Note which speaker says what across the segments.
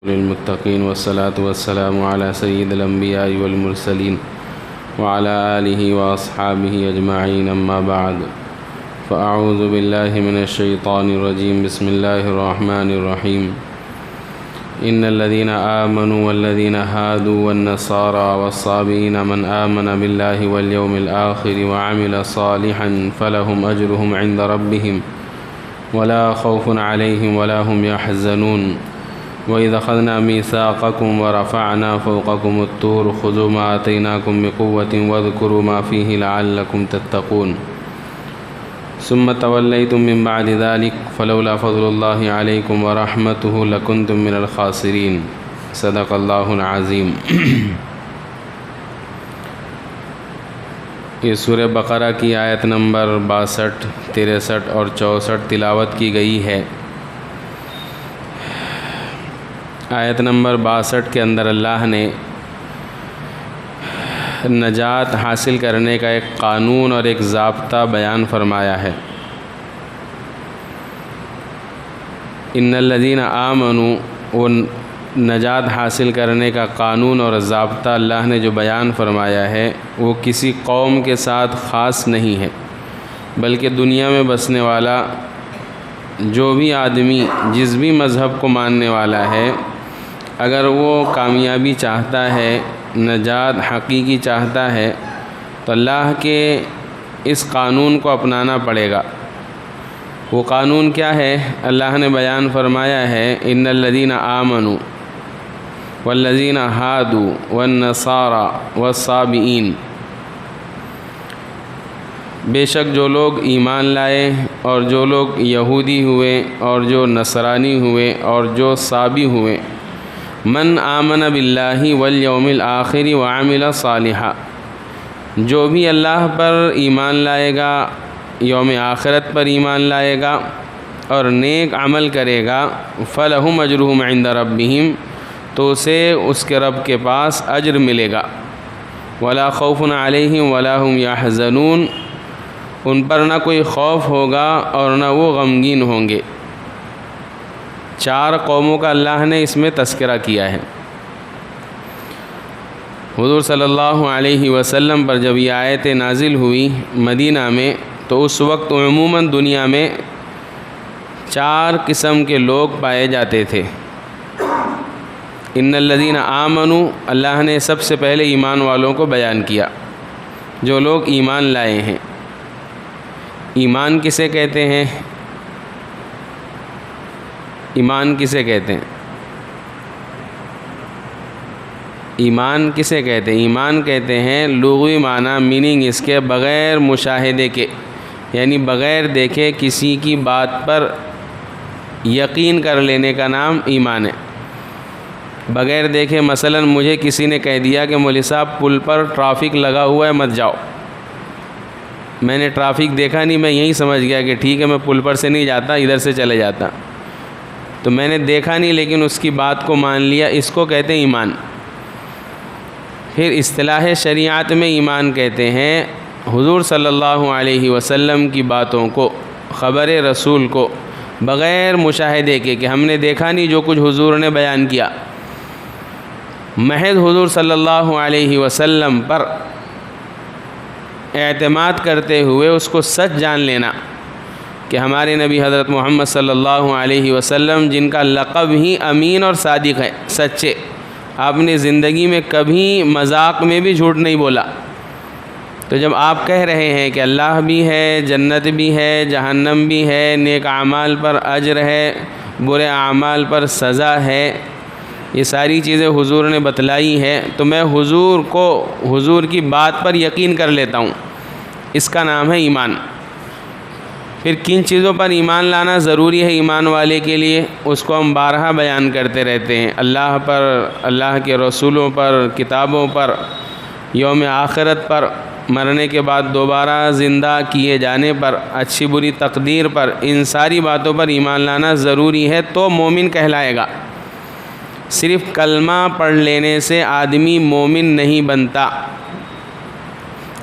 Speaker 1: للمتقين والصلاة والسلام على سيد الأنبياء والمرسلين وعلى آله وأصحابه أجمعين أما بعد فأعوذ بالله من الشيطان الرجيم بسم الله الرحمن الرحيم إن الذين آمنوا والذين هادوا والنصارى والصابئين من آمن بالله واليوم الآخر وعمل صالحا فلهم أجرهم عند ربهم ولا خوف عليهم ولا هم يحزنون وإذا أخذنا ميثاقكم ورفعنا فوقكم الطور خذوا ما آتيناكم بقوة واذكروا ما فيه لعلكم تتقون ثم توليتم من بعد ذلك فلولا فضل الله عليكم ورحمته لكنتم من الخاسرين صدق الله العظيم۔ یہ سورہ بقرہ کی آیت نمبر 62، 63 اور 64 تلاوت کی گئی ہے۔ آیت نمبر 62 کے اندر اللہ نے نجات حاصل کرنے کا ایک قانون اور ایک ضابطہ بیان فرمایا ہے۔ ان الذین آمنوا، وہ نجات حاصل کرنے کا قانون اور ضابطہ اللہ نے جو بیان فرمایا ہے وہ کسی قوم کے ساتھ خاص نہیں ہے، بلکہ دنیا میں بسنے والا جو بھی آدمی جس بھی مذہب کو ماننے والا ہے، اگر وہ کامیابی چاہتا ہے، نجات حقیقی چاہتا ہے، تو اللہ کے اس قانون کو اپنانا پڑے گا۔ وہ قانون کیا ہے؟ اللہ نے بیان فرمایا ہے ان الذین آمنوا والذین ہادوا والنصارى والصابئین، بے شک جو لوگ ایمان لائے اور جو لوگ یہودی ہوئے اور جو نصرانی ہوئے اور جو صابی ہوئے، من آمن باللہ والیوم الآخر وعمل صالحا، جو بھی اللہ پر ایمان لائے گا، یوم آخرت پر ایمان لائے گا اور نیک عمل کرے گا، فلہم اجرہم عند ربہم، تو اسے اس کے رب کے پاس اجر ملے گا، ولا خوف علیہم ولا هم یحزنون، ان پر نہ کوئی خوف ہوگا اور نہ وہ غمگین ہوں گے۔ 4 قوموں کا اللہ نے اس میں تذکرہ کیا ہے۔ حضور صلی اللہ علیہ وسلم پر جب یہ آیتیں نازل ہوئی مدینہ میں، تو اس وقت عموماً دنیا میں 4 قسم کے لوگ پائے جاتے تھے۔ ان الذین آمنوا، اللہ نے سب سے پہلے ایمان والوں کو بیان کیا، جو لوگ ایمان لائے ہیں۔ ایمان کسے کہتے ہیں؟ ایمان کسے کہتے ہیں؟ ایمان کسے کہتے ہیں؟ ایمان کہتے ہیں لغوی معنی، میننگ اس کے بغیر مشاہدے کے، یعنی بغیر دیکھے کسی کی بات پر یقین کر لینے کا نام ایمان ہے۔ بغیر دیکھے مثلا مجھے کسی نے کہہ دیا کہ مولوی صاحب پل پر ٹرافک لگا ہوا ہے مت جاؤ، میں نے ٹرافک دیکھا نہیں، میں یہی سمجھ گیا کہ ٹھیک ہے میں پل پر سے نہیں جاتا، ادھر سے چلے جاتا، تو میں نے دیکھا نہیں لیکن اس کی بات کو مان لیا، اس کو کہتے ہیں ایمان۔ پھر اصطلاح شریعت میں ایمان کہتے ہیں حضور صلی اللہ علیہ وسلم کی باتوں کو، خبر رسول کو بغیر مشاہدے کے، کہ ہم نے دیکھا نہیں جو کچھ حضور نے بیان کیا، محض حضور صلی اللہ علیہ وسلم پر اعتماد کرتے ہوئے اس کو سچ جان لینا کہ ہمارے نبی حضرت محمد صلی اللہ علیہ وسلم، جن کا لقب ہی امین اور صادق ہے، سچے، آپ نے زندگی میں کبھی مذاق میں بھی جھوٹ نہیں بولا۔ تو جب آپ کہہ رہے ہیں کہ اللہ بھی ہے، جنت بھی ہے، جہنم بھی ہے، نیک اعمال پر اجر ہے، برے اعمال پر سزا ہے، یہ ساری چیزیں حضور نے بتلائی ہے، تو میں حضور کو، حضور کی بات پر یقین کر لیتا ہوں، اس کا نام ہے ایمان۔ پھر کن چیزوں پر ایمان لانا ضروری ہے ایمان والے کے لیے، اس کو ہم بارہا بیان کرتے رہتے ہیں، اللہ پر، اللہ کے رسولوں پر، کتابوں پر، یوم آخرت پر، مرنے کے بعد دوبارہ زندہ کیے جانے پر، اچھی بری تقدیر پر، ان ساری باتوں پر ایمان لانا ضروری ہے، تو مومن کہلائے گا۔ صرف کلمہ پڑھ لینے سے آدمی مومن نہیں بنتا۔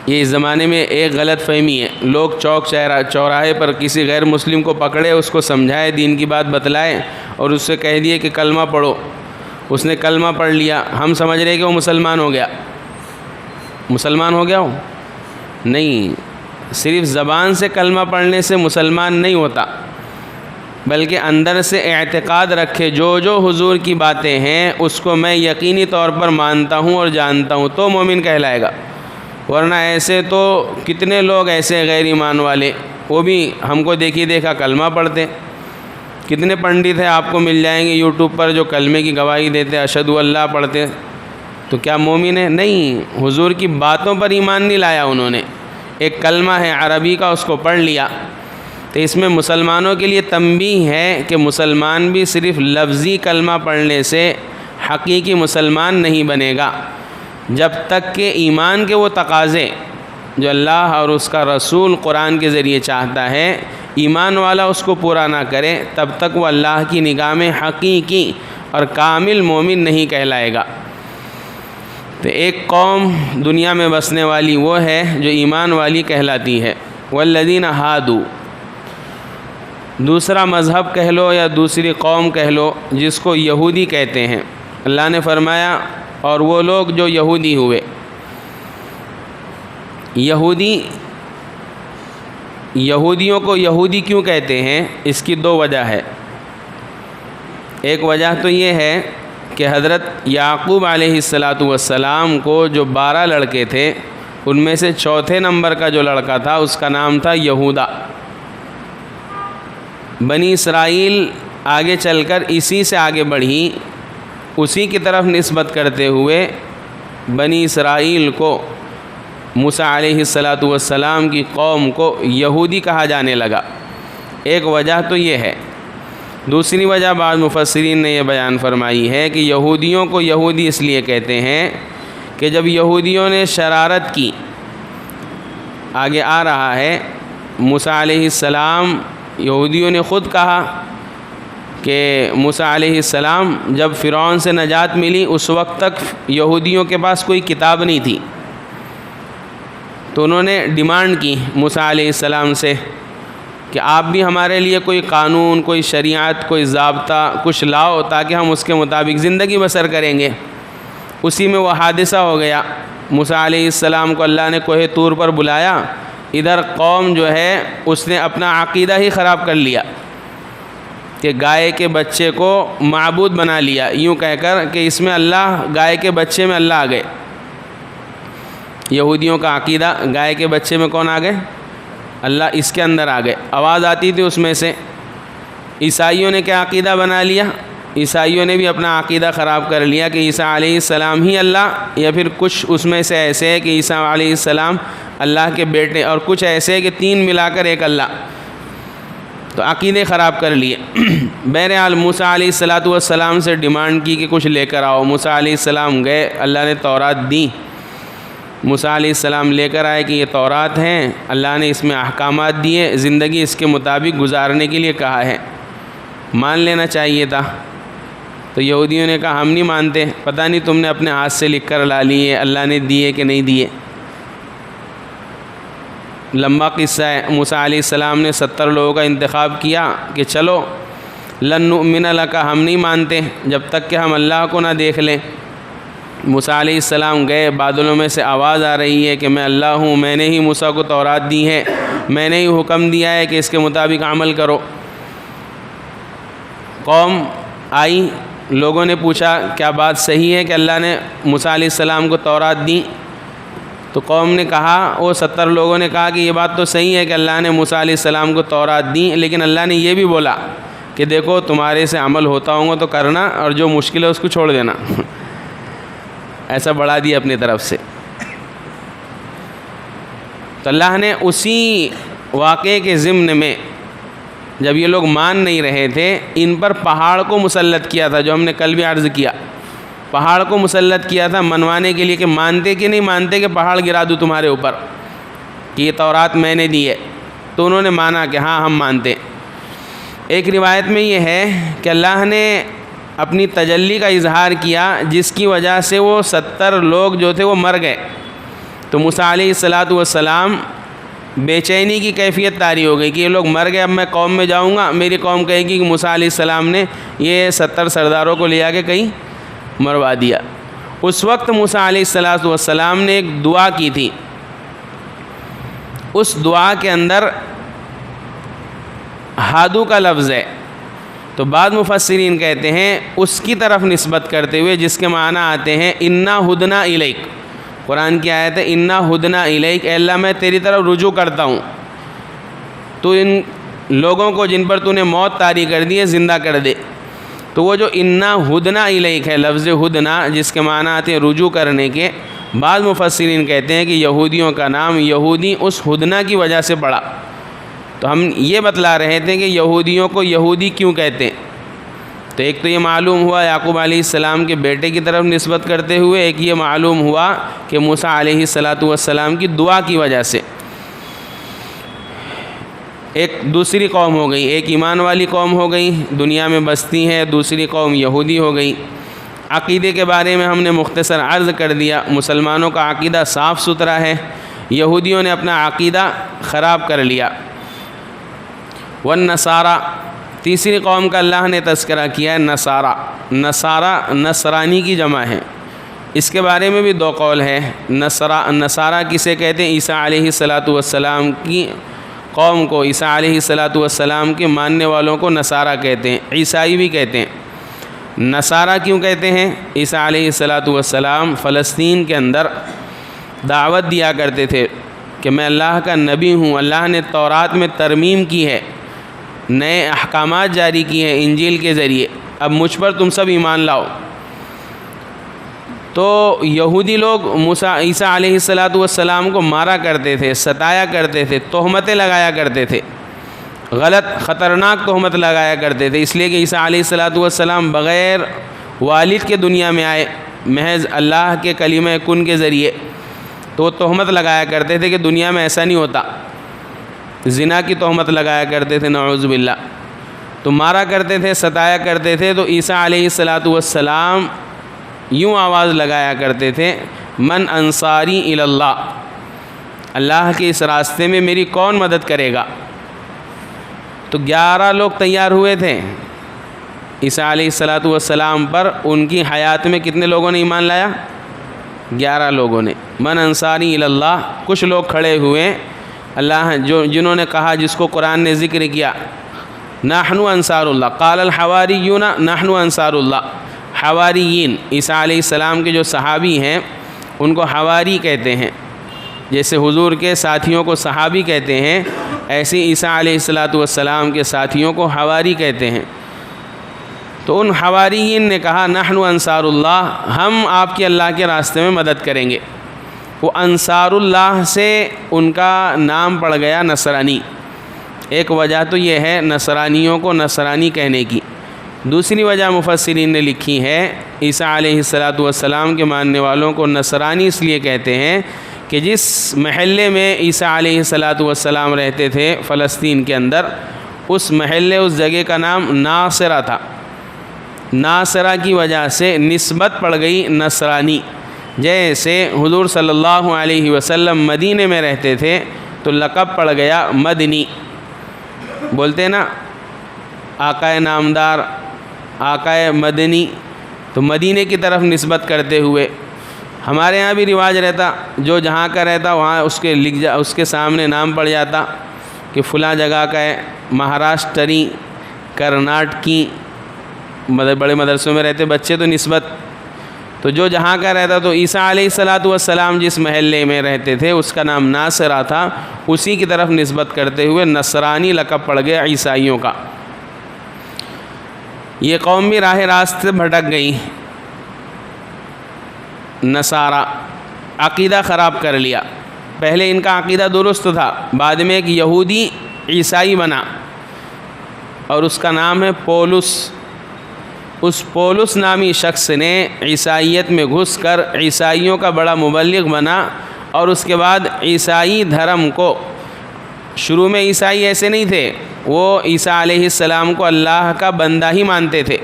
Speaker 1: یہ اس زمانے میں ایک غلط فہمی ہے، لوگ چوک چوراہے پر کسی غیر مسلم کو پکڑے، اس کو سمجھائے، دین کی بات بتلائے اور اس سے کہہ دیے کہ کلمہ پڑھو، اس نے کلمہ پڑھ لیا، ہم سمجھ رہے کہ وہ مسلمان ہو گیا، مسلمان ہو گیا ہو؟ نہیں، صرف زبان سے کلمہ پڑھنے سے مسلمان نہیں ہوتا، بلکہ اندر سے اعتقاد رکھے جو حضور کی باتیں ہیں اس کو میں یقینی طور پر مانتا ہوں اور جانتا ہوں تو مومن کہلائے گا۔ ورنہ ایسے تو کتنے لوگ ایسے غیر ایمان والے، وہ بھی ہم کو دیکھی دیکھا کلمہ پڑھتے، کتنے پنڈت ہیں آپ کو مل جائیں گے یوٹیوب پر جو کلمے کی گواہی دیتے، اشہد اللہ پڑھتے، تو کیا مومن ہے؟ نہیں، حضور کی باتوں پر ایمان نہیں لایا انہوں نے، ایک کلمہ ہے عربی کا اس کو پڑھ لیا۔ تو اس میں مسلمانوں کے لیے تنبیہ ہے کہ مسلمان بھی صرف لفظی کلمہ پڑھنے سے حقیقی مسلمان نہیں بنے گا، جب تک کہ ایمان کے وہ تقاضے جو اللہ اور اس کا رسول قرآن کے ذریعے چاہتا ہے، ایمان والا اس کو پورا نہ کرے تب تک وہ اللہ کی نگاہ میں حقیقی اور کامل مومن نہیں کہلائے گا۔ تو ایک قوم دنیا میں بسنے والی وہ ہے جو ایمان والی کہلاتی ہے۔ والذین ہادو، دوسرا مذہب کہہ لو یا دوسری قوم کہہ لو جس کو یہودی کہتے ہیں، اللہ نے فرمایا اور وہ لوگ جو یہودی ہوئے۔ یہودیوں کو یہودی کیوں کہتے ہیں؟ اس کی دو وجہ ہے۔ ایک وجہ تو یہ ہے کہ حضرت یعقوب علیہ السلام کو جو 12 لڑکے تھے ان میں سے چوتھے نمبر کا جو لڑکا تھا اس کا نام تھا یہودا۔ بنی اسرائیل آگے چل کر اسی سے آگے بڑھی، اسی کی طرف نسبت کرتے ہوئے بنی اسرائیل کو، موسیٰ علیہ السلام کی قوم کو یہودی کہا جانے لگا۔ ایک وجہ تو یہ ہے۔ دوسری وجہ بعض مفسرین نے یہ بیان فرمائی ہے کہ یہودیوں کو یہودی اس لیے کہتے ہیں کہ جب یہودیوں نے شرارت کی، آگے آ رہا ہے موسیٰ علیہ السلام، یہودیوں نے خود کہا کہ موسیٰ علیہ السلام جب فرعون سے نجات ملی اس وقت تک یہودیوں کے پاس کوئی کتاب نہیں تھی، تو انہوں نے ڈیمانڈ کی موسیٰ علیہ السلام سے کہ آپ بھی ہمارے لیے کوئی قانون، کوئی شریعت، کوئی ضابطہ کچھ لاؤ تاکہ ہم اس کے مطابق زندگی بسر کریں گے۔ اسی میں وہ حادثہ ہو گیا، موسیٰ علیہ السلام کو اللہ نے کوہ طور پر بلایا، ادھر قوم جو ہے اس نے اپنا عقیدہ ہی خراب کر لیا کہ گائے کے بچے کو معبود بنا لیا، یوں کہہ کر کہ اس میں اللہ، گائے کے بچے میں اللہ آ گئے۔ یہودیوں کا عقیدہ گائے کے بچے میں کون آ گئے؟ اللہ اس کے اندر آ گئے، آواز آتی تھی اس میں سے۔ عیسائیوں نے کیا عقیدہ بنا لیا؟ عیسائیوں نے بھی اپنا عقیدہ خراب کر لیا کہ عیسیٰ علیہ السلام ہی اللہ، یا پھر کچھ اس میں سے ایسے ہے کہ عیسیٰ علیہ السلام اللہ کے بیٹے، اور کچھ ایسے ہے کہ 3 ملا کر ایک اللہ، تو عقیدے خراب کر لیے۔ بہرحال موسیٰ علیہ السلام سے ڈیمانڈ کی کہ کچھ لے کر آؤ۔ موسیٰ علیہ السلام گئے، اللہ نے تورات دی، موسیٰ علیہ السلام لے کر آئے کہ یہ تورات ہیں، اللہ نے اس میں احکامات دیے، زندگی اس کے مطابق گزارنے کے لیے کہا ہے، مان لینا چاہیے تھا۔ تو یہودیوں نے کہا ہم نہیں مانتے، پتہ نہیں تم نے اپنے ہاتھ سے لکھ کر لا لیے، اللہ نے دیے کہ نہیں دیے۔ لمبا قصہ ہے۔ موسیٰ علیہ السلام نے 70 لوگوں کا انتخاب کیا کہ چلو لن نؤمن لک، ہم نہیں مانتے جب تک کہ ہم اللہ کو نہ دیکھ لیں۔ موسیٰ علیہ السلام گئے، بادلوں میں سے آواز آ رہی ہے کہ میں اللہ ہوں، میں نے ہی موسیٰ کو تورات دی ہے، میں نے ہی حکم دیا ہے کہ اس کے مطابق عمل کرو۔ قوم آئی، لوگوں نے پوچھا کیا بات صحیح ہے کہ اللہ نے موسیٰ علیہ السلام کو تورات دی؟ تو قوم نے کہا، وہ 70 لوگوں نے کہا کہ یہ بات تو صحیح ہے کہ اللہ نے موسیٰ علیہ السلام کو تورات دی، لیکن اللہ نے یہ بھی بولا کہ دیکھو تمہارے سے عمل ہوتا ہوگا تو کرنا، اور جو مشکل ہے اس کو چھوڑ دینا۔ ایسا بڑھا دیا اپنی طرف سے۔ تو اللہ نے اسی واقعے کے ضمن میں جب یہ لوگ مان نہیں رہے تھے، ان پر پہاڑ کو مسلط کیا تھا، جو ہم نے کل بھی عرض کیا، پہاڑ کو مسلط کیا تھا منوانے کے لیے کہ مانتے کہ نہیں مانتے کہ پہاڑ گرا دوں تمہارے اوپر کہ یہ تورات میں نے دی ہے۔ تو انہوں نے مانا کہ ہاں ہم مانتے۔ ایک روایت میں یہ ہے کہ اللہ نے اپنی تجلی کا اظہار کیا جس کی وجہ سے وہ 70 لوگ جو تھے وہ مر گئے۔ تو موسیٰ علیہ السلام بے چینی کی کیفیت طاری ہو گئی کہ یہ لوگ مر گئے، اب میں قوم میں جاؤں گا، میری قوم کہے گی کہ موسیٰ علیہ السلام نے یہ 70 سرداروں کو لے آ کے کہیں مروا دیا۔ اس وقت موسیٰ علیہ السلام نے ایک دعا کی تھی، اس دعا کے اندر ہادو کا لفظ ہے، تو بعض مفسرین کہتے ہیں اس کی طرف نسبت کرتے ہوئے جس کے معنی آتے ہیں انا ہدنا الیک، قرآن کی آیت ہے انا ہدنا الیک، اے اللہ میں تیری طرف رجوع کرتا ہوں، تو ان لوگوں کو جن پر تو نے موت طاری کر دی ہے زندہ کر دے۔ تو وہ جو انا ہدنا الیک ہے، لفظ ہدنا جس کے معنی آتے ہیں رجوع کرنے کے، بعض مفسرین کہتے ہیں کہ یہودیوں کا نام یہودی اس ہدنا کی وجہ سے پڑا۔ تو ہم یہ بتلا رہے تھے کہ یہودیوں کو یہودی کیوں کہتے ہیں، تو ایک تو یہ معلوم ہوا یعقوب علیہ السلام کے بیٹے کی طرف نسبت کرتے ہوئے، ایک یہ معلوم ہوا کہ موسیٰ علیہ السلام کی دعا کی وجہ سے۔ ایک دوسری قوم ہو گئی، ایک ایمان والی قوم ہو گئی دنیا میں بستی ہے، دوسری قوم یہودی ہو گئی۔ عقیدے کے بارے میں ہم نے مختصر عرض کر دیا، مسلمانوں کا عقیدہ صاف ستھرا ہے، یہودیوں نے اپنا عقیدہ خراب کر لیا۔ والنصارى، تیسری قوم کا اللہ نے تذکرہ کیا ہے نصارہ، نصرانی کی جمع ہے، اس کے بارے میں بھی دو قول ہے۔ نصارہ کسے کہتے ہیں؟ عیسیٰ علیہ السلام کی قوم کو، عیسیٰ علیہ السلام کے ماننے والوں کو نصارہ کہتے ہیں، عیسائی بھی کہتے ہیں۔ نصارہ کیوں کہتے ہیں؟ عیسیٰ علیہ السلام فلسطین کے اندر دعوت دیا کرتے تھے کہ میں اللہ کا نبی ہوں، اللہ نے تورات میں ترمیم کی ہے، نئے احکامات جاری کیے ہیں انجیل کے ذریعے، اب مجھ پر تم سب ایمان لاؤ۔ تو یہودی لوگ عیسیٰ علیہ السلام کو مارا کرتے تھے، ستایا کرتے تھے، تہمتیں لگایا کرتے تھے، غلط خطرناک تہمت لگایا کرتے تھے، اس لیے کہ عیسیٰ علیہ السلام بغیر والد کے دنیا میں آئے، محض اللہ کے کلمہ کن کے ذریعے، تو وہ تہمت لگایا کرتے تھے کہ دنیا میں ایسا نہیں ہوتا، زنا کی تہمت لگایا کرتے تھے نعوذ باللہ، تو مارا کرتے تھے، ستایا کرتے تھے۔ تو عیسیٰ علیہ السلام یوں آواز لگایا کرتے تھے من انصاری الی اللہ، اللہ کے اس راستے میں میری کون مدد کرے گا؟ تو 11 لوگ تیار ہوئے تھے عیسیٰ علیہ السلام پر، ان کی حیات میں کتنے لوگوں نے ایمان لایا؟ 11 لوگوں نے۔ من انصاری الی اللہ، کچھ لوگ کھڑے ہوئے اللہ جنہوں نے کہا، جس کو قرآن نے ذکر کیا، نحن انصار اللہ، قال الحواریون نحن انصار اللہ، حواریین عیسیٰ علیہ السلام کے جو صحابی ہیں ان کو حواری کہتے ہیں، جیسے حضور کے ساتھیوں کو صحابی کہتے ہیں، ایسے عیسیٰ علیہ السلام کے ساتھیوں کو حواری کہتے ہیں۔ تو ان حواریین نے کہا نحن انصار اللہ، ہم آپ کے اللہ کے راستے میں مدد کریں گے۔ وہ انصار اللہ سے ان کا نام پڑ گیا نصرانی۔ ایک وجہ تو یہ ہے نصرانیوں کو نصرانی کہنے کی، دوسری وجہ مفسرین نے لکھی ہے عیسیٰ علیہ السلام کے ماننے والوں کو نصرانی اس لیے کہتے ہیں کہ جس محلے میں عیسیٰ علیہ السلام رہتے تھے فلسطین کے اندر، اس محلے اس جگہ کا نام ناصرہ تھا، ناصرہ کی وجہ سے نسبت پڑ گئی نصرانی۔ جیسے حضور صلی اللہ علیہ وسلم مدینے میں رہتے تھے تو لقب پڑ گیا مدنی، بولتے نا آقائے نامدار، آقائے مدنی، تو مدینے کی طرف نسبت کرتے ہوئے۔ ہمارے ہاں بھی رواج رہتا، جو جہاں کا رہتا وہاں اس کے سامنے نام پڑ جاتا کہ فلاں جگہ کا ہے، مہاراشٹری، کرناٹکی، بڑے مدرسوں میں رہتے بچے تو نسبت، تو جو جہاں کا رہتا، تو عیسیٰ علیہ السلام جس محلے میں رہتے تھے اس کا نام ناصرہ تھا، اسی کی طرف نسبت کرتے ہوئے نصرانی لقب پڑ گیا عیسائیوں کا۔ یہ قوم بھی راہ راست سے بھٹک گئی، نصارہ عقیدہ خراب کر لیا۔ پہلے ان کا عقیدہ درست تھا، بعد میں ایک یہودی عیسائی بنا اور اس کا نام ہے پولس۔ اس پولس نامی شخص نے عیسائیت میں گھس کر عیسائیوں کا بڑا مبلغ بنا، اور اس کے بعد عیسائی دھرم کو، شروع میں عیسائی ایسے نہیں تھے، وہ عیسیٰ علیہ السلام کو اللہ کا بندہ ہی مانتے تھے۔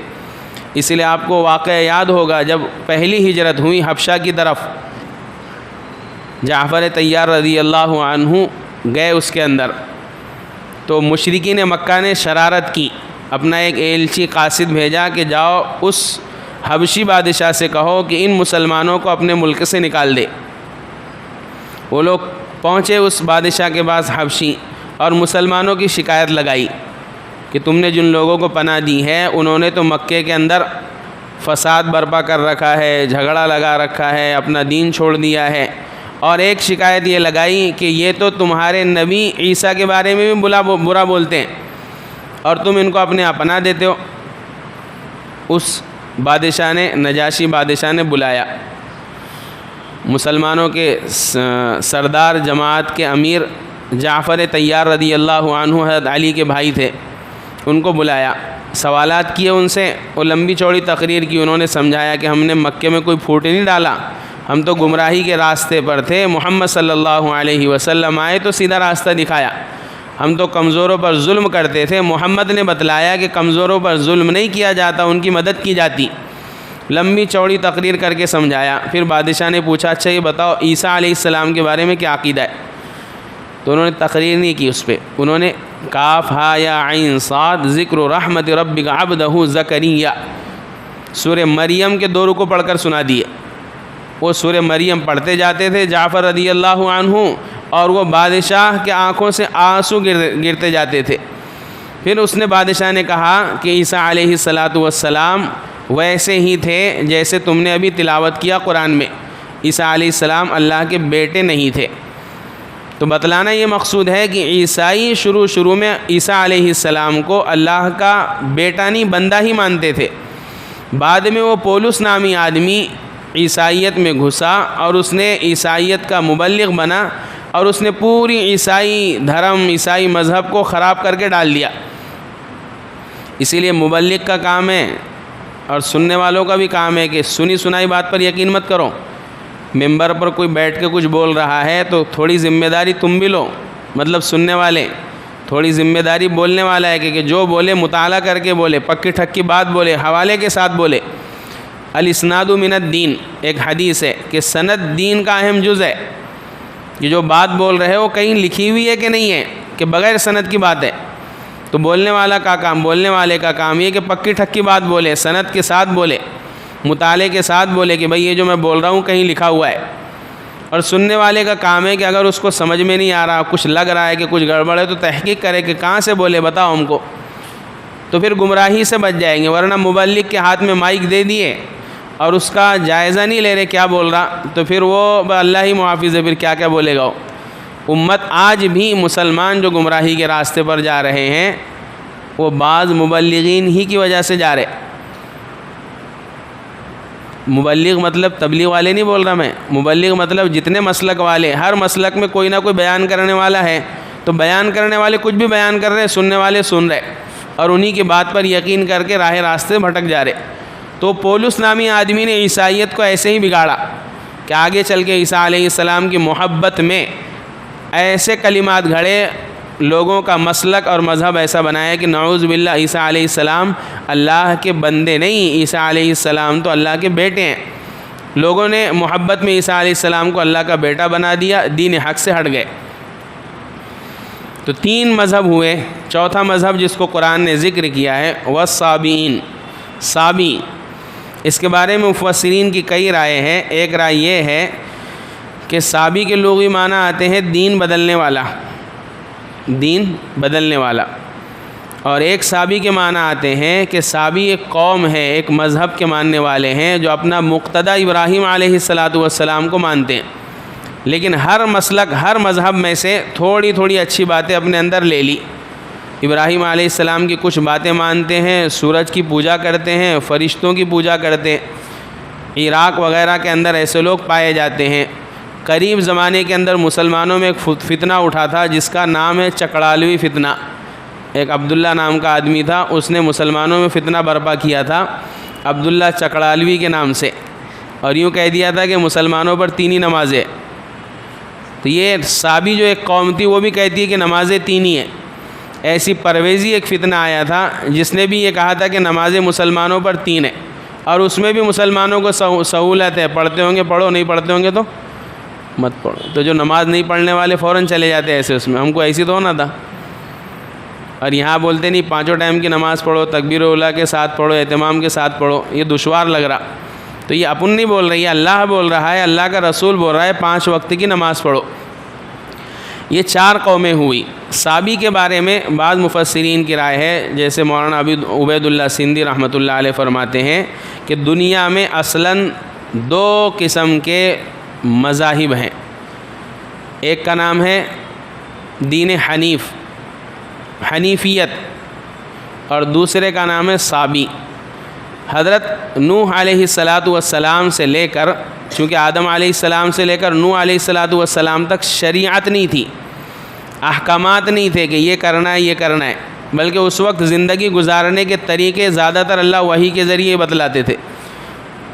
Speaker 1: اس لیے آپ کو واقعہ یاد ہوگا جب پہلی ہجرت ہوئی حبشہ کی طرف، جعفر طیار رضی اللہ عنہ گئے اس کے اندر، تو مشرکین مکہ نے شرارت کی، اپنا ایک ایلچی قاصد بھیجا کہ جاؤ اس حبشی بادشاہ سے کہو کہ ان مسلمانوں کو اپنے ملک سے نکال دے۔ وہ لوگ پہنچے اس بادشاہ کے پاس حبشی، اور مسلمانوں کی شکایت لگائی کہ تم نے جن لوگوں کو پناہ دی ہے انہوں نے تو مکے کے اندر فساد برپا کر رکھا ہے، جھگڑا لگا رکھا ہے، اپنا دین چھوڑ دیا ہے، اور ایک شکایت یہ لگائی کہ یہ تو تمہارے نبی عیسیٰ کے بارے میں بھی برا بولتے ہیں اور تم ان کو اپنے یہاں پناہ دیتے ہو۔ اس بادشاہ نے، نجاشی بادشاہ نے بلایا مسلمانوں کے سردار جماعت کے امیر جعفر طیار رضی اللہ عنہ، حضرت علی کے بھائی تھے، ان کو بلایا، سوالات کیے ان سے، وہ لمبی چوڑی تقریر کی، انہوں نے سمجھایا کہ ہم نے مکے میں کوئی پھوٹ نہیں ڈالا، ہم تو گمراہی کے راستے پر تھے، محمد صلی اللہ علیہ وسلم آئے تو سیدھا راستہ دکھایا، ہم تو کمزوروں پر ظلم کرتے تھے، محمد نے بتلایا کہ کمزوروں پر ظلم نہیں کیا جاتا، ان کی مدد کی جاتی۔ لمبی چوڑی تقریر کر کے سمجھایا۔ پھر بادشاہ نے پوچھا اچھا یہ بتاؤ عیسیٰ علیہ السلام کے بارے میں کیا عقیدہ ہے؟ تو انہوں نے تقریر نہیں کی اس پہ، انہوں نے کاف ہا یا عین صاد ذکر رحمت ربک عبدہ زکریا، سورہ مریم کے 2 رکوع پڑھ کر سنا دیے۔ وہ سورہ مریم پڑھتے جاتے تھے جعفر رضی اللہ عنہ، اور وہ بادشاہ کے آنکھوں سے آنسو گرتے جاتے تھے۔ پھر اس نے بادشاہ نے کہا کہ عیسیٰ علیہ السلام ویسے ہی تھے جیسے تم نے ابھی تلاوت کیا قرآن میں، عیسیٰ علیہ السلام اللہ کے بیٹے نہیں تھے۔ تو بتلانا یہ مقصود ہے کہ عیسائی شروع میں عیسیٰ علیہ السلام کو اللہ کا بیٹا نہیں بندہ ہی مانتے تھے۔ بعد میں وہ پولس نامی آدمی عیسائیت میں گھسا اور اس نے عیسائیت کا مبلغ بنا، اور اس نے پوری عیسائی دھرم، عیسائی مذہب کو خراب کر کے ڈال دیا۔ اسی لیے مبلغ کا کام ہے اور سننے والوں کا بھی کام ہے کہ سنی سنائی بات پر یقین مت کرو۔ ممبر پر کوئی بیٹھ کے کچھ بول رہا ہے تو تھوڑی ذمہ داری تم بھی لو، مطلب سننے والے تھوڑی ذمہ داری بولنے والا ہے کہ جو بولے مطالعہ کر کے بولے، پکی ٹھکی بات بولے، حوالے کے ساتھ بولے۔ الاسناد من الدین، ایک حدیث ہے کہ سند دین کا اہم جز ہے، کہ جو بات بول رہے ہو کہیں لکھی ہوئی ہے کہ نہیں ہے، کہ بغیر سند کی بات ہے۔ تو بولنے والے کا کام یہ کہ پکی ٹھکی بات بولے، سند کے ساتھ بولے، مطالعے کے ساتھ بولے کہ بھئی یہ جو میں بول رہا ہوں کہیں لکھا ہوا ہے۔ اور سننے والے کا کام ہے کہ اگر اس کو سمجھ میں نہیں آ رہا، کچھ لگ رہا ہے کہ کچھ گڑبڑ ہے، تو تحقیق کرے کہ کہاں سے بولے بتاؤ ہم کو، تو پھر گمراہی سے بچ جائیں گے۔ ورنہ مبلغ کے ہاتھ میں مائک دے دیے اور اس کا جائزہ نہیں لے رہے کیا بول رہا، تو پھر وہ اللہ ہی محافظ ہے، پھر کیا کیا بولے گا۔ امت آج بھی مسلمان جو گمراہی کے راستے پر جا رہے ہیں وہ بعض مبلغین ہی کی وجہ سے جا رہے۔ مبلغ مطلب تبلیغ والے نہیں بول رہا میں، مبلغ مطلب جتنے مسلک والے، ہر مسلک میں کوئی نہ کوئی بیان کرنے والا ہے، تو بیان کرنے والے کچھ بھی بیان کر رہے، سننے والے سن رہے اور انہی کی بات پر یقین کر کے راہ راستے بھٹک جا رہے۔ تو پولس نامی آدمی نے عیسائیت کو ایسے ہی بگاڑا کہ آگے چل کے عیسیٰ علیہ السلام کی محبت میں ایسے کلمات گھڑے، لوگوں کا مسلک اور مذہب ایسا بنایا کہ نعوذ باللہ عیسیٰ علیہ السلام اللہ کے بندے نہیں، عیسیٰ علیہ السلام تو اللہ کے بیٹے ہیں۔ لوگوں نے محبت میں عیسیٰ علیہ السلام کو اللہ کا بیٹا بنا دیا، دین حق سے ہٹ گئے۔ تو 3 مذہب ہوئے۔ چوتھا مذہب جس کو قرآن نے ذکر کیا ہے والصابئین، صابی، اس کے بارے میں مفسرین کی کئی رائے ہیں۔ ایک رائے یہ ہے کہ صابی کے لغوی معنی آتے ہیں دین بدلنے والا، دین بدلنے والا، اور ایک صابی کے معنی آتے ہیں کہ صابی ایک قوم ہے، ایک مذہب کے ماننے والے ہیں جو اپنا مقتدی ابراہیم علیہ السلام کو مانتے ہیں، لیکن ہر مسلک، ہر مذہب میں سے تھوڑی تھوڑی اچھی باتیں اپنے اندر لے لی۔ ابراہیم علیہ السلام کی کچھ باتیں مانتے ہیں، سورج کی پوجا کرتے ہیں، فرشتوں کی پوجا کرتے ہیں۔ عراق وغیرہ کے اندر ایسے لوگ پائے جاتے ہیں۔ قریب زمانے کے اندر مسلمانوں میں ایک فتنہ اٹھا تھا جس کا نام ہے چکڑالوی فتنہ۔ ایک عبداللہ نام کا آدمی تھا، اس نے مسلمانوں میں فتنہ برپا کیا تھا عبداللہ چکڑالوی کے نام سے، اور یوں کہہ دیا تھا کہ مسلمانوں پر 3 ہی نمازیں۔ تو یہ صابی جو ایک قوم تھی وہ بھی کہتی ہے کہ نمازیں 3 ہی ہیں۔ ایسی پرویزی ایک فتنہ آیا تھا جس نے بھی یہ کہا تھا کہ نمازیں مسلمانوں پر 3 ہیں، اور اس میں بھی مسلمانوں کو سہولت ہے، پڑھتے ہوں گے پڑھو، نہیں پڑھتے ہوں گے تو مت پڑھو۔ تو جو نماز نہیں پڑھنے والے فوراً چلے جاتے ایسے، اس میں ہم کو ایسی تو ہونا تھا۔ اور یہاں بولتے نہیں 5 ٹائم کی نماز پڑھو، تکبیر اولیٰ کے ساتھ پڑھو، اہتمام کے ساتھ پڑھو، یہ دشوار لگ رہا. تو یہ اپن نہیں بول رہی ہے، اللہ بول رہا ہے، اللہ کا رسول بول رہا ہے 5 وقت کی نماز پڑھو. یہ 4 قومیں ہوئی. صابی کے بارے میں بعض مفسرین کی رائے ہے، جیسے مولانا عبید اللہ سندھی رحمۃ اللہ علیہ فرماتے ہیں کہ دنیا میں اصلاً 2 قسم کے مذاہب ہیں. ایک کا نام ہے دین حنیفیت، اور دوسرے کا نام ہے صابی. حضرت نوح علیہ السلام سے لے کر، چونکہ آدم علیہ السلام سے لے کر نوح علیہ السلام تک شریعت نہیں تھی، احکامات نہیں تھے کہ یہ کرنا ہے یہ کرنا ہے، بلکہ اس وقت زندگی گزارنے کے طریقے زیادہ تر اللہ وحی کے ذریعے بتلاتے تھے.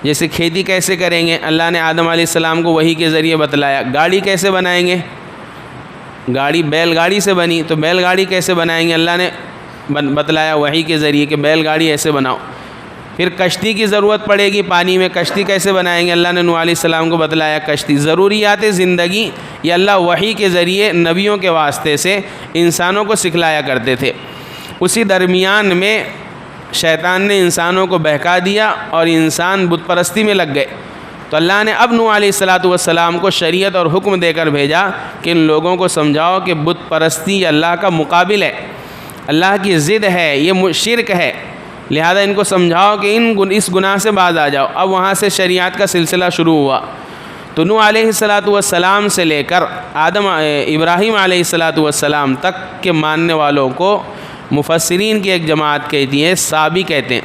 Speaker 1: جیسے کھیتی کیسے کریں گے، اللہ نے آدم علیہ السلام کو وحی کے ذریعے بتلایا. گاڑی کیسے بنائیں گے، گاڑی بیل گاڑی سے بنی، تو بیل گاڑی کیسے بنائیں گے، اللہ نے بتلایا وحی کے ذریعے کہ بیل گاڑی ایسے بناؤ. پھر کشتی کی ضرورت پڑے گی پانی میں، کشتی کیسے بنائیں گے، اللہ نے نوح علیہ السلام کو بتلایا کشتی. ضروریات زندگی یہ اللہ وحی کے ذریعے نبیوں کے واسطے سے انسانوں کو سکھلایا کرتے تھے. اسی درمیان میں شیطان نے انسانوں کو بہکا دیا اور انسان بت پرستی میں لگ گئے. تو اللہ نے اب نوح علیہ السلام کو شریعت اور حکم دے کر بھیجا کہ ان لوگوں کو سمجھاؤ کہ بت پرستی اللہ کا مقابل ہے، اللہ کی ضد ہے، یہ شرک ہے، لہذا ان کو سمجھاؤ کہ اس گناہ سے باز آ جاؤ. اب وہاں سے شریعت کا سلسلہ شروع ہوا. تو نوح علیہ السلام سے لے کر ابراہیم علیہ السلام تک کے ماننے والوں کو مفسرین کی ایک جماعت کہتی ہے صابی کہتے ہیں.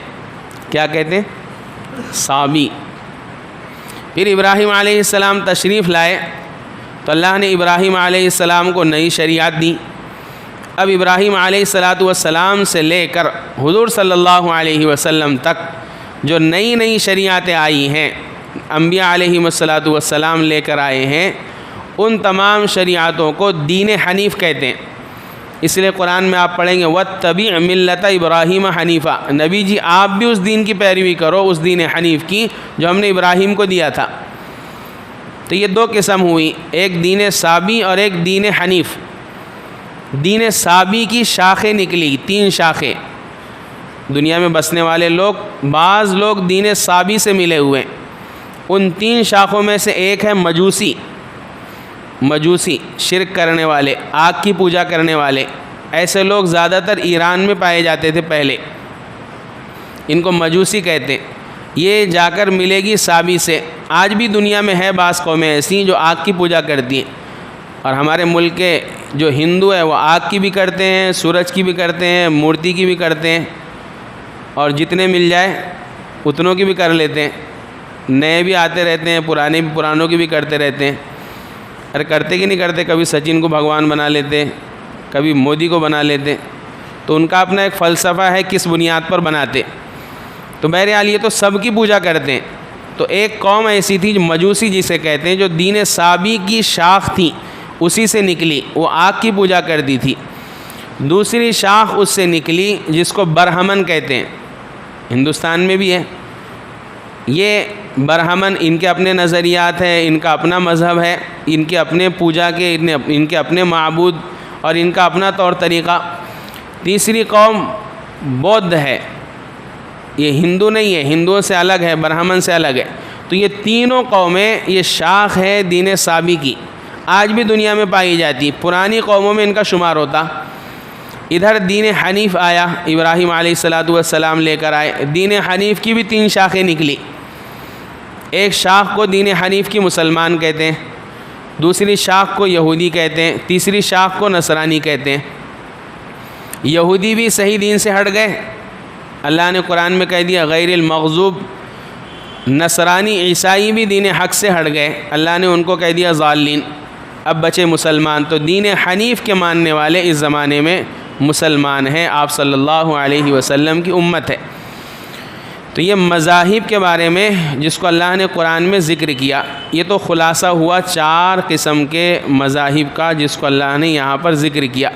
Speaker 1: کیا کہتے ہیں؟ صابی. پھر ابراہیم علیہ السلام تشریف لائے تو اللہ نے ابراہیم علیہ السلام کو نئی شریعت دی. اب ابراہیم علیہ السلام سے لے کر حضور صلی اللہ علیہ وسلم تک جو نئی شریعتیں آئی ہیں، انبیاء علیہ السلام لے کر آئے ہیں، ان تمام شریعتوں کو دین حنیف کہتے ہیں. اس لیے قرآن میں آپ پڑھیں گے وَاتَّبِعْ مِلَّةَ ابراہیم حنیفہ، نبی جی آپ بھی اس دین کی پیروی کرو، اس دین حنیف کی جو ہم نے ابراہیم کو دیا تھا. تو یہ 2 قسم ہوئی، ایک دین صابی اور ایک دین حنیف. دین صابی کی شاخیں نکلی، 3 شاخیں. دنیا میں بسنے والے لوگ، بعض لوگ دین صابی سے ملے ہوئے ہیں. ان 3 شاخوں میں سے ایک ہے مجوسی، شرک کرنے والے، آگ کی پوجا کرنے والے. ایسے لوگ زیادہ تر ایران میں پائے جاتے تھے پہلے، ان کو مجوسی کہتے ہیں. یہ جا کر ملے گی صابی سے. آج بھی دنیا میں ہے بعض قومیں ایسی جو آگ کی پوجا کرتی ہیں، اور ہمارے ملک کے جو ہندو ہیں وہ آگ کی بھی کرتے ہیں، سورج کی بھی کرتے ہیں، مورتی کی بھی کرتے ہیں، اور جتنے مل جائے اتنوں کی بھی کر لیتے ہیں. نئے بھی آتے رہتے ہیں، پرانوں کی بھی کرتے رہتے ہیں. ارے کرتے کہ نہیں کرتے، کبھی سچن کو بھگوان بنا لیتے، کبھی مودی کو بنا لیتے. تو ان کا اپنا ایک فلسفہ ہے کس بنیاد پر بناتے. تو بہرحال یہ تو سب کی پوجا کرتے ہیں. تو ایک قوم ایسی تھی جو مجوسی جسے کہتے ہیں، جو دین صابی کی شاخ تھی، اسی سے نکلی، وہ آگ کی پوجا کرتی تھی. دوسری شاخ اس سے نکلی جس کو برہمن کہتے ہیں، ہندوستان میں بھی ہے. یہ برہمن ان کے اپنے نظریات ہیں، ان کا اپنا مذہب ہے، ان کے اپنے پوجا کے، ان کے اپنے معبود اور ان کا اپنا طور طریقہ. تیسری قوم بودھ ہے، یہ ہندو نہیں ہے، ہندوؤں سے الگ ہے، برہمن سے الگ ہے. تو یہ تینوں قومیں، یہ شاخ ہے دین صابی کی، آج بھی دنیا میں پائی جاتی. پرانی قوموں میں ان کا شمار ہوتا. ادھر دین حنیف آیا، ابراہیم علیہ السلام لے کر آئے. دین حنیف کی بھی 3 شاخیں نکلی. ایک شاخ کو دین حنیف کی مسلمان کہتے ہیں، دوسری شاخ کو یہودی کہتے ہیں، تیسری شاخ کو نصرانی کہتے ہیں. یہودی بھی صحیح دین سے ہٹ گئے، اللہ نے قرآن میں کہہ دیا غیر المغضوب. نصرانی عیسائی بھی دین حق سے ہٹ گئے، اللہ نے ان کو کہہ دیا ضالین. اب بچے مسلمان. تو دین حنیف کے ماننے والے اس زمانے میں مسلمان ہیں، آپ صلی اللہ علیہ وسلم کی امت ہے. تو یہ مذاہب کے بارے میں جس کو اللہ نے قرآن میں ذکر کیا، یہ تو خلاصہ ہوا 4 قسم کے مذاہب کا جس کو اللہ نے یہاں پر ذکر کیا.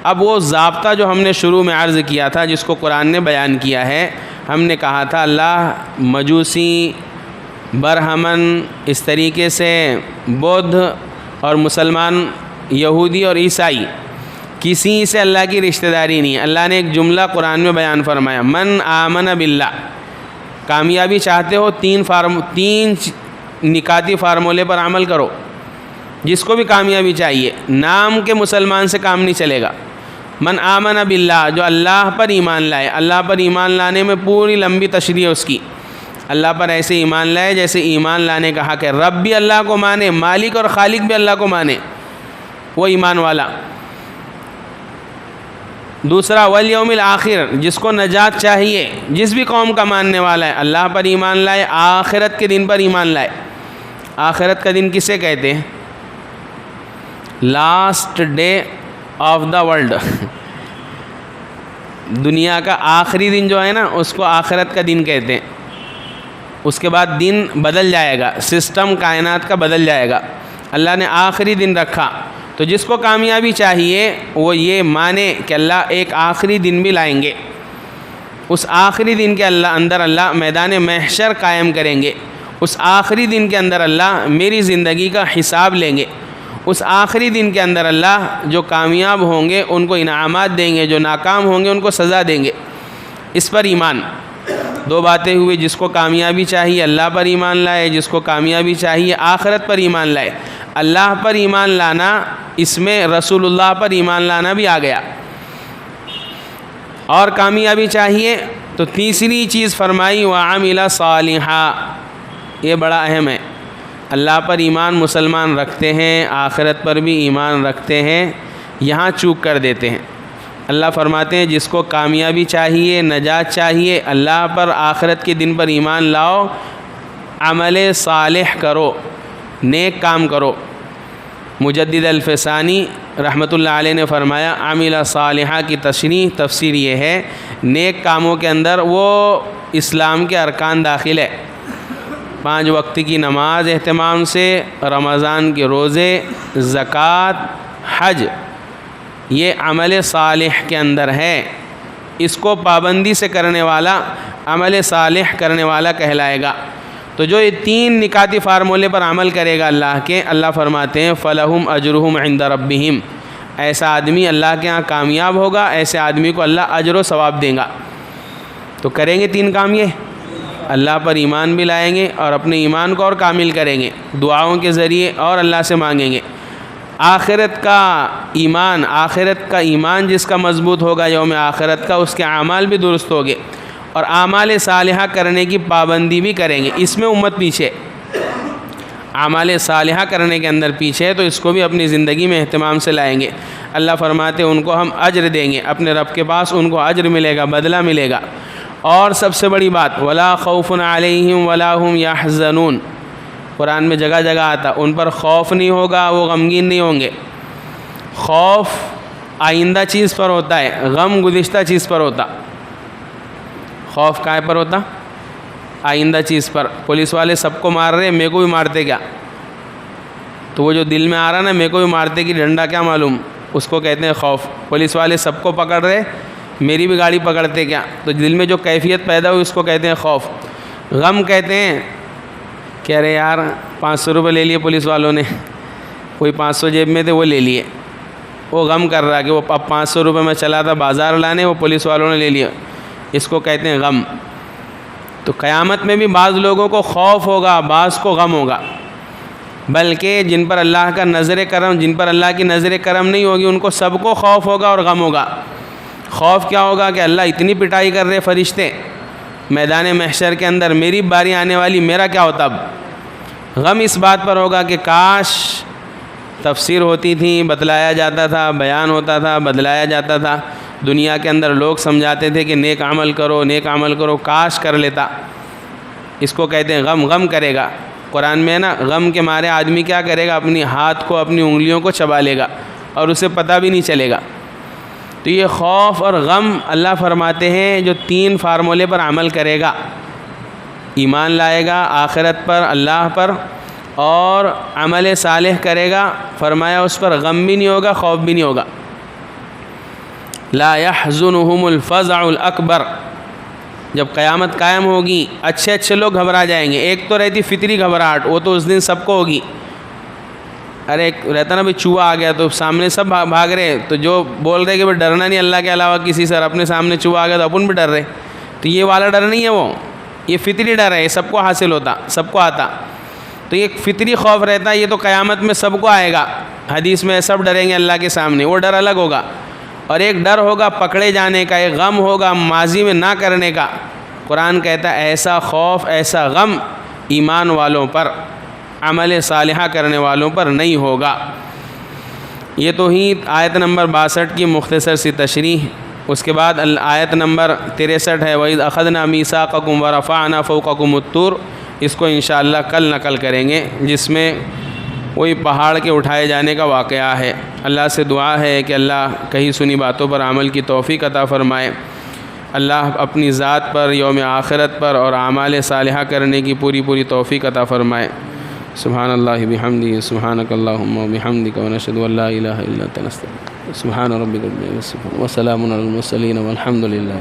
Speaker 1: اب وہ ضابطہ جو ہم نے شروع میں عرض کیا تھا، جس کو قرآن نے بیان کیا ہے، ہم نے کہا تھا اللہ مجوسی، برہمن، اس طریقے سے بودھ اور مسلمان، یہودی اور عیسائی، کسی سے اللہ کی رشتہ داری نہیں ہے۔ اللہ نے ایک جملہ قرآن میں بیان فرمایا، من آمن باللہ۔ کامیابی چاہتے ہو تین نکاتی فارمولے پر عمل کرو۔ جس کو بھی کامیابی چاہیے، نام کے مسلمان سے کام نہیں چلے گا۔ من آمن باللہ، جو اللہ پر ایمان لائے۔ اللہ پر ایمان لانے میں پوری لمبی تشریح ہے اس کی۔ اللہ پر ایسے ایمان لائے جیسے ایمان لانے کا حق ہے۔ رب بھی اللہ کو مانے، مالک اور خالق بھی اللہ کو مانے، وہ ایمان والا۔ دوسرا والیوم الآخر، جس کو نجات چاہیے، جس بھی قوم کا ماننے والا ہے، اللہ پر ایمان لائے، آخرت کے دن پر ایمان لائے۔ آخرت کا دن کسے کہتے ہیں؟ Last day of the world, دنیا کا آخری دن جو ہے نا، اس کو آخرت کا دن کہتے ہیں۔ اس کے بعد دن بدل جائے گا، سسٹم کائنات کا بدل جائے گا۔ اللہ نے آخری دن رکھا، تو جس کو کامیابی چاہیے وہ یہ مانے کہ اللہ ایک آخری دن بھی لائیں گے۔ اس آخری دن کے اندر اللہ میدان محشر قائم کریں گے۔ اس آخری دن کے اندر اللہ میری زندگی کا حساب لیں گے۔ اس آخری دن کے اندر اللہ جو کامیاب ہوں گے ان کو انعامات دیں گے، جو ناکام ہوں گے ان کو سزا دیں گے۔ اس پر ایمان، دو باتیں ہوئی، جس کو کامیابی چاہیے اللہ پر ایمان لائے، جس کو کامیابی چاہیے آخرت پر ایمان لائے۔ اللہ پر ایمان لانا، اس میں رسول اللہ پر ایمان لانا بھی آ گیا۔ اور کامیابی چاہیے تو تیسری چیز فرمائی وعمل صالحا، یہ بڑا اہم ہے۔ اللہ پر ایمان مسلمان رکھتے ہیں، آخرت پر بھی ایمان رکھتے ہیں، یہاں چوک کر دیتے ہیں۔ اللہ فرماتے ہیں جس کو کامیابی چاہیے، نجات چاہیے، اللہ پر آخرت کے دن پر ایمان لاؤ، عمل صالح کرو، نیک کام کرو۔ مجدد الفسانی رحمۃ اللہ علیہ نے فرمایا عمل صالحہ کی تفسیر یہ ہے، نیک کاموں کے اندر وہ اسلام کے ارکان داخل ہے۔ 5 وقت کی نماز اہتمام سے، رمضان کے روزے، زکوٰۃ، حج، یہ عمل صالح کے اندر ہے۔ اس کو پابندی سے کرنے والا عمل صالح کرنے والا کہلائے گا۔ تو جو یہ 3 نکاتی فارمولے پر عمل کرے گا اللہ کے، اللہ فرماتے ہیں فَلَهُمْ أَجْرُهُمْ عِنْدَ رَبِّهِمْ، ایسا آدمی اللہ کے ہاں کامیاب ہوگا، ایسے آدمی کو اللہ اجر و ثواب دے گا۔ تو کریں گے 3 کام، یہ اللہ پر ایمان بھی لائیں گے اور اپنے ایمان کو اور کامل کریں گے، دعاؤں کے ذریعے اور اللہ سے مانگیں گے۔ آخرت کا ایمان جس کا مضبوط ہوگا یوم آخرت کا، اس کے اعمال بھی درست ہوگے اور اعمال صالحہ کرنے کی پابندی بھی کریں گے۔ اس میں امت پیچھے، اعمال صالحہ کرنے کے اندر پیچھے ہے، تو اس کو بھی اپنی زندگی میں اہتمام سے لائیں گے۔ اللہ فرماتے ہیں ان کو ہم اجر دیں گے، اپنے رب کے پاس ان کو اجر ملے گا، بدلہ ملے گا۔ اور سب سے بڑی بات ولا خوف علیہم ولا هم یحزنون، قرآن میں جگہ جگہ آتا، ان پر خوف نہیں ہوگا، وہ غمگین نہیں ہوں گے۔ خوف آئندہ چیز پر ہوتا ہے، غم گزشتہ چیز پر ہوتا۔ خوف کائے پر ہوتا؟ آئندہ چیز پر۔ پولیس والے سب کو مار رہے، میرے کو بھی مارتے کیا؟ تو وہ جو دل میں آ رہا نا، میرے کو بھی مارتے کہ ڈنڈا کیا معلوم، اس کو کہتے ہیں خوف۔ پولیس والے سب کو پکڑ رہے، میری بھی گاڑی پکڑتے کیا؟ تو دل میں جو کیفیت پیدا ہوئی اس کو کہتے ہیں خوف۔ غم کہتے ہیں کہہ رہے یار 500 روپے لے لیے پولیس والوں نے، کوئی 500 جیب میں تھے وہ لے لیے، وہ غم کر رہا کہ وہ اب 500 روپے میں چلا تھا بازار لانے، وہ پولیس والوں نے لے لیا، اس کو کہتے ہیں غم۔ تو قیامت میں بھی بعض لوگوں کو خوف ہوگا، بعض کو غم ہوگا، بلکہ جن پر اللہ کا جن پر اللہ کی نظر کرم نہیں ہوگی ان کو سب کو خوف ہوگا اور غم ہوگا۔ خوف کیا ہوگا کہ اللہ اتنی پٹائی کر رہے فرشتے میدان محشر کے اندر، میری باری آنے والی، میرا کیا ہوتا اب؟ غم اس بات پر ہوگا کہ کاش تفسیر ہوتی تھی، بتلایا جاتا تھا، بیان ہوتا تھا، بدلایا جاتا تھا، دنیا کے اندر لوگ سمجھاتے تھے کہ نیک عمل کرو، نیک عمل کرو، کاش کر لیتا۔ اس کو کہتے ہیں غم کرے گا۔ قرآن میں ہے نا، غم کے مارے آدمی کیا کرے گا؟ اپنی ہاتھ کو، اپنی انگلیوں کو چبا لے گا اور اسے پتہ بھی نہیں چلے گا۔ تو یہ خوف اور غم اللہ فرماتے ہیں جو 3 فارمولے پر عمل کرے گا، ایمان لائے گا آخرت پر، اللہ پر، اور عمل صالح کرے گا، فرمایا اس پر غم بھی نہیں ہوگا، خوف بھی نہیں ہوگا۔ لا يحزنهم الفزع الاکبر، جب قیامت قائم ہوگی اچھے لوگ گھبرا جائیں گے۔ ایک تو رہتی فطری گھبراہٹ، وہ تو اس دن سب کو ہوگی، ارے ایک رہتا نا بھائی چوہا آ گیا تو سامنے سب بھاگ رہے، تو جو بول رہے کہ بھائی ڈرنا نہیں اللہ کے علاوہ کسی سے، اپنے سامنے چوہا آ گیا تو اپن بھی ڈر رہے، تو یہ والا ڈر نہیں ہے، وہ یہ فطری ڈر ہے، یہ سب کو حاصل ہوتا، سب کو آتا، تو یہ فطری خوف رہتا ہے، یہ تو قیامت میں سب کو آئے گا، حدیث میں سب ڈریں گے اللہ کے سامنے، وہ ڈر الگ ہوگا، اور ایک ڈر ہوگا پکڑے جانے کا، ایک غم ہوگا ماضی میں نہ کرنے کا۔ قرآن کہتا ہے ایسا خوف ایسا غم ایمان والوں پر، عمل صالحہ کرنے والوں پر نہیں ہوگا۔ یہ تو ہی آیت نمبر 62 کی مختصر سی تشریح۔ اس کے بعد آیت نمبر 63 ہے وَإِذْ أَخَذْنَا مِيثَاقَكُمْ وَرَفَعْنَا فَوْقَكُمُ الطُّورَ، اس کو انشاءاللہ کل نقل کریں گے، جس میں وہی پہاڑ کے اٹھائے جانے کا واقعہ ہے۔ اللہ سے دعا ہے کہ اللہ کہیں سنی باتوں پر عمل کی توفیق عطا فرمائے، اللہ اپنی ذات پر، یوم آخرت پر اور اعمال صالحہ کرنے کی پوری توفیق عطا فرمائے۔ سبحان اللہ بحمدہ، سبحانک اللہم وبحمدک، ونشہد ان لا الہ الا انت نستغفرک۔ سبحان ربک رب العزۃ عما یصفون وسلام علی المرسلین والحمد للہ۔